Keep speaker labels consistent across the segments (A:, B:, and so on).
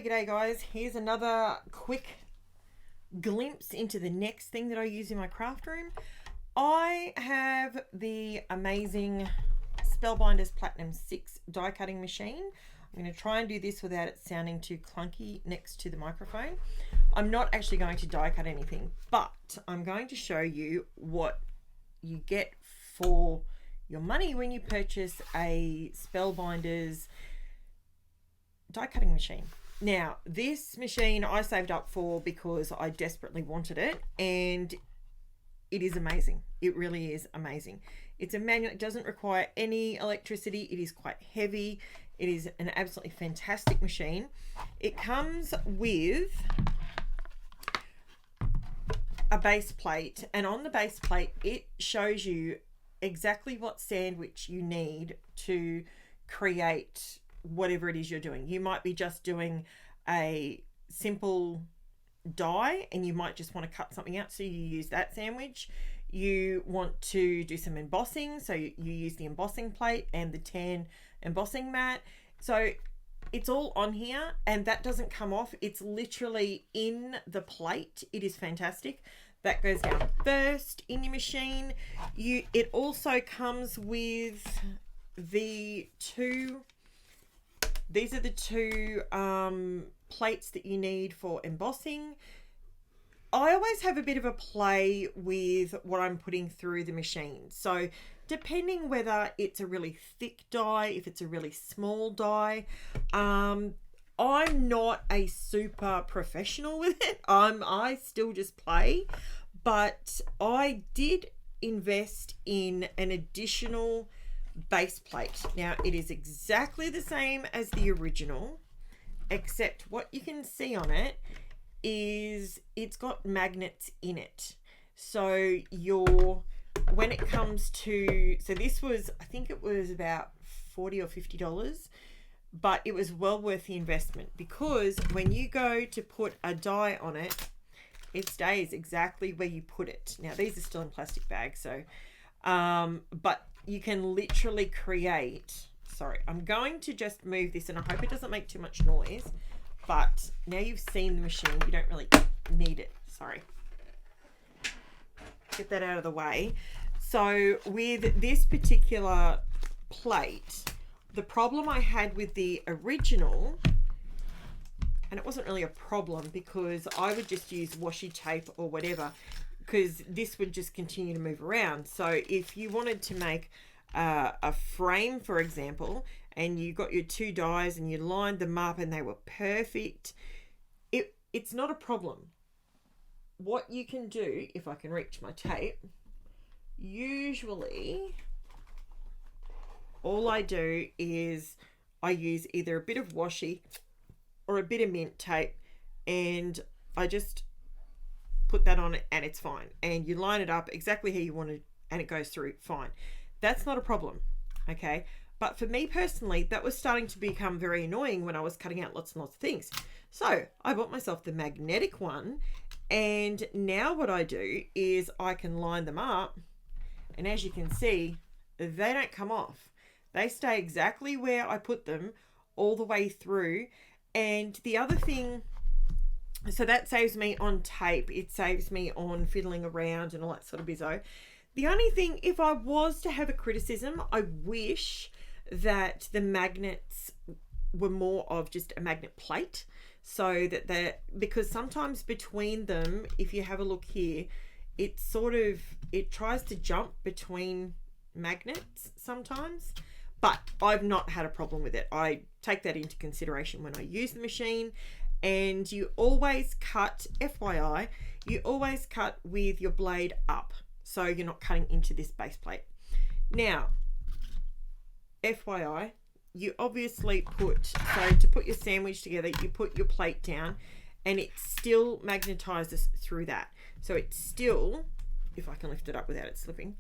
A: G'day guys, here's another quick glimpse into the next thing that I use in my craft room. I have the amazing Spellbinders Platinum 6 die cutting machine. I'm going to try and do this without it sounding too clunky next to the microphone. I'm not actually going to die cut anything, but I'm going to show you what you get for your money when you purchase a Spellbinders die cutting machine. Now, this machine I saved up for because I desperately wanted it, and it is amazing. It really is amazing. It's a manual. It doesn't require any electricity. It is quite heavy. It is an absolutely fantastic machine. It comes with a base plate, and on the base plate it shows you exactly what sandwich you need to create whatever it is you're doing. You might be just doing a simple die and you might just want to cut something out, so you use that sandwich. You want to do some embossing, so you use the embossing plate and the tan embossing mat. So it's all on here, and that doesn't come off. It's literally in the plate. It is fantastic. That goes down first in your machine. It also comes with the two. These are the two plates that you need for embossing. I always have a bit of a play with what I'm putting through the machine. So depending whether it's a really thick die, if it's a really small die, I'm not a super professional with it. I still just play, but I did invest in an additional base plate. Now it is exactly the same as the original, except what you can see on it is it's got magnets in it. So when it comes to, so this was, I think it was about $40 or $50, but it was well worth the investment, because when you go to put a die on it, it stays exactly where you put it. Now these are still in plastic bags, so but you can literally create, sorry, I'm going to just move this and I hope it doesn't make too much noise, but now you've seen the machine, you don't really need it. Sorry. Get that out of the way. So with this particular plate, the problem I had with the original, and it wasn't really a problem because I would just use washi tape or whatever, because this would just continue to move around. So if you wanted to make a frame, for example, and you got your two dies and you lined them up and they were perfect, it's not a problem. What you can do, if I can reach my tape, usually all I do is I use either a bit of washi or a bit of mint tape, and I just put that on it and it's fine. And you line it up exactly how you want it and it goes through fine. That's not a problem, okay? But for me personally, that was starting to become very annoying when I was cutting out lots and lots of things. So I bought myself the magnetic one, and now what I do is I can line them up, and as you can see, they don't come off. They stay exactly where I put them all the way through. And the other thing, so that saves me on tape, it saves me on fiddling around and all that sort of bizzo. The only thing, if I was to have a criticism, I wish that the magnets were more of just a magnet plate, so that because sometimes between them, if you have a look here, it tries to jump between magnets sometimes, but I've not had a problem with it. I take that into consideration when I use the machine. And you always cut, FYI, you always cut with your blade up, so you're not cutting into this base plate. Now, FYI, you obviously so to put your sandwich together, you put your plate down and it still magnetizes through that. So it still, if I can lift it up without it slipping,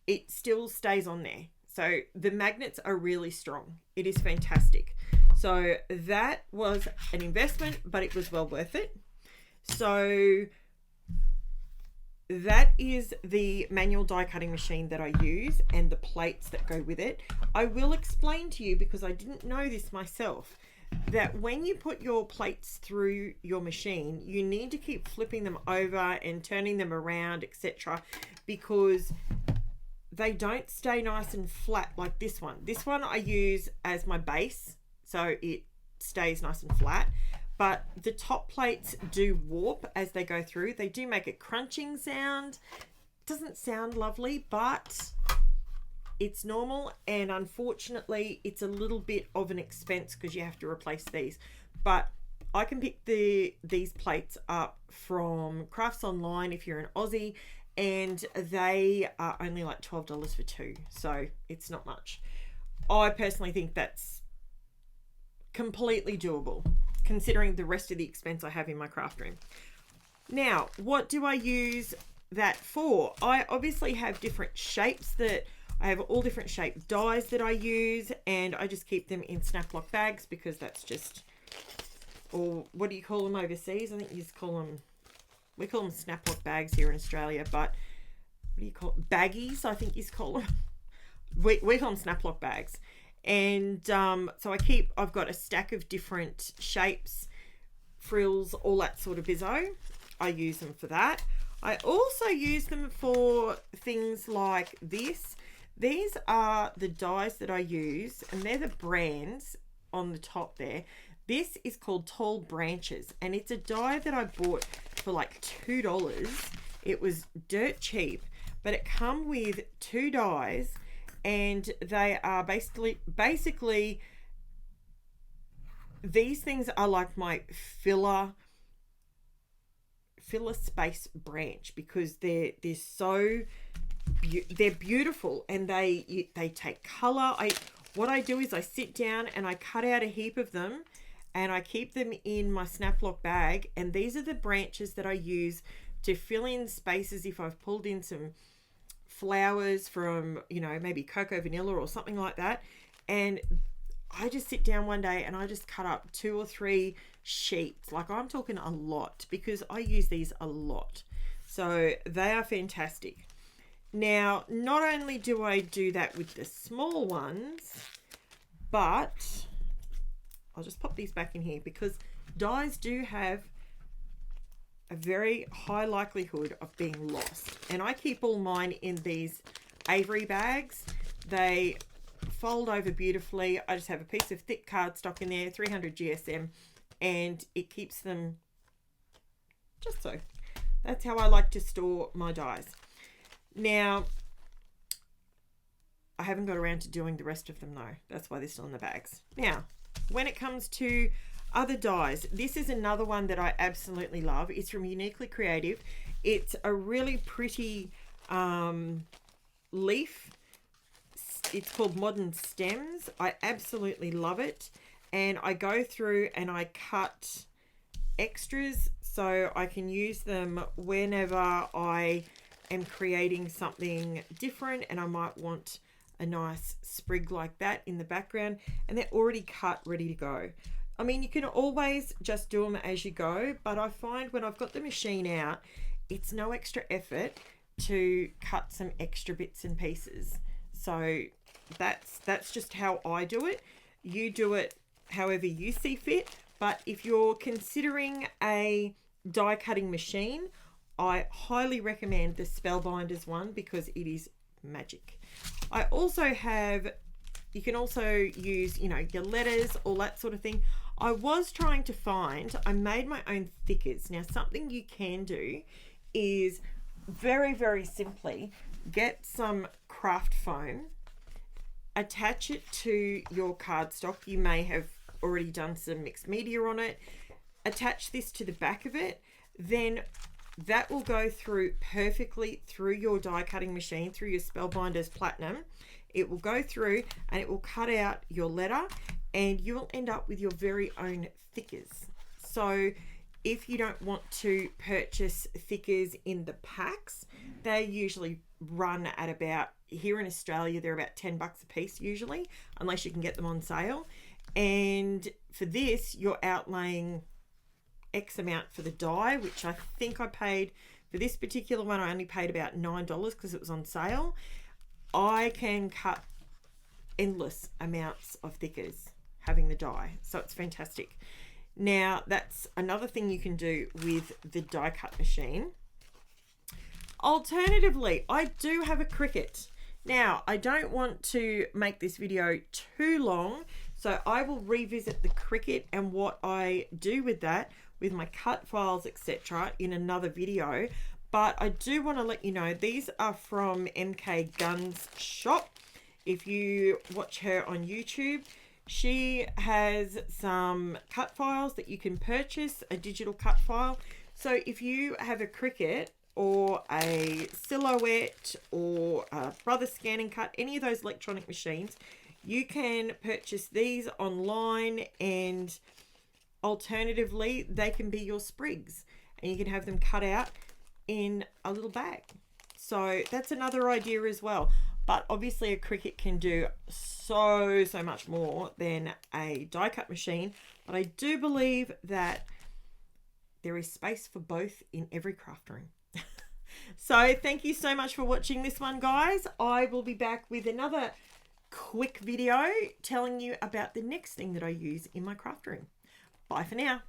A: it still stays on there. So the magnets are really strong. It is fantastic. So that was an investment, but it was well worth it. So that is the manual die cutting machine that I use and the plates that go with it. I will explain to you, because I didn't know this myself, that when you put your plates through your machine, you need to keep flipping them over and turning them around, etc., because they don't stay nice and flat like this one. This one I use as my base, so it stays nice and flat. But the top plates do warp as they go through. They do make a crunching sound. Doesn't sound lovely, but it's normal, and unfortunately it's a little bit of an expense because you have to replace these. But I can pick these plates up from Crafts Online if you're an Aussie, and they are only like $12 for two, so it's not much. I personally think that's completely doable considering the rest of the expense I have in my craft room. Now, what do I use that for? I obviously have different shapes that I have all different shaped dies that I use, and I just keep them in snap lock bags because that's just, or what do you call them overseas? I think you just call them, we call them snap lock bags here in Australia, but what do you call it? Baggies, I think you call them. We call them snap lock bags. And so I've got a stack of different shapes, frills, all that sort of bizzo. I use them for that. I also use them for things like this. These are the dies that I use, and they're the brands on the top there. This is called Tall Branches, and it's a die that I bought for like $2. It was dirt cheap, but it come with two dies, and they are basically these things are like my filler space branch, because they're so they're beautiful, and they take color. What I do is I sit down and I cut out a heap of them, and I keep them in my snap lock bag, and these are the branches that I use to fill in spaces if I've pulled in some flowers from, you know, maybe cocoa vanilla or something like that. And I just sit down one day and I just cut up 2 or 3 sheets. Like, I'm talking a lot, because I use these a lot. So they are fantastic. Now, not only do I do that with the small ones, but I'll just pop these back in here, because dies do have a very high likelihood of being lost. And I keep all mine in these Avery bags. They fold over beautifully. I just have a piece of thick cardstock in there, 300 GSM, and it keeps them just so. That's how I like to store my dies. Now, I haven't got around to doing the rest of them though. That's why they're still in the bags. Now, when it comes to other dies, this is another one that I absolutely love. It's from Uniquely Creative. It's a really pretty leaf. It's called Modern Stems. I absolutely love it. And I go through and I cut extras so I can use them whenever I am creating something different, and I might want a nice sprig like that in the background, and they're already cut, ready to go. I mean, you can always just do them as you go, but I find when I've got the machine out, it's no extra effort to cut some extra bits and pieces. So that's just how I do it. You do it however you see fit, but if you're considering a die cutting machine, I highly recommend the Spellbinders one, because it is magic. I also have, you can also use, you know, your letters, all that sort of thing. I was trying to find, I made my own thickers. Now, something you can do is very, very simply get some craft foam, attach it to your cardstock. You may have already done some mixed media on it. Attach this to the back of it. Then that will go through perfectly through your die cutting machine, through your Spellbinders Platinum. It will go through and it will cut out your letter, and you will end up with your very own thickers. So if you don't want to purchase thickers in the packs, they usually run at about, here in Australia, they're about $10 a piece usually, unless you can get them on sale. And for this, you're outlaying X amount for the die, which I think I paid for this particular one. I only paid about $9 because it was on sale. I can cut endless amounts of thickers. having the die. So it's fantastic. Now, that's another thing you can do with the die cut machine. Alternatively, I do have a Cricut. Now, I don't want to make this video too long, so I will revisit the Cricut and what I do with that, with my cut files, etc., in another video. But I do want to let you know, these are from MK Guns Shop. If you watch her on YouTube, she has some cut files that you can purchase, a digital cut file. So if you have a Cricut or a Silhouette or a Brother Scan and Cut, any of those electronic machines, you can purchase these online, and alternatively, they can be your sprigs and you can have them cut out in a little bag. So that's another idea as well. But obviously a Cricut can do so much more than a die cut machine. But I do believe that there is space for both in every craft room. So thank you so much for watching this one, guys. I will be back with another quick video telling you about the next thing that I use in my craft room. Bye for now.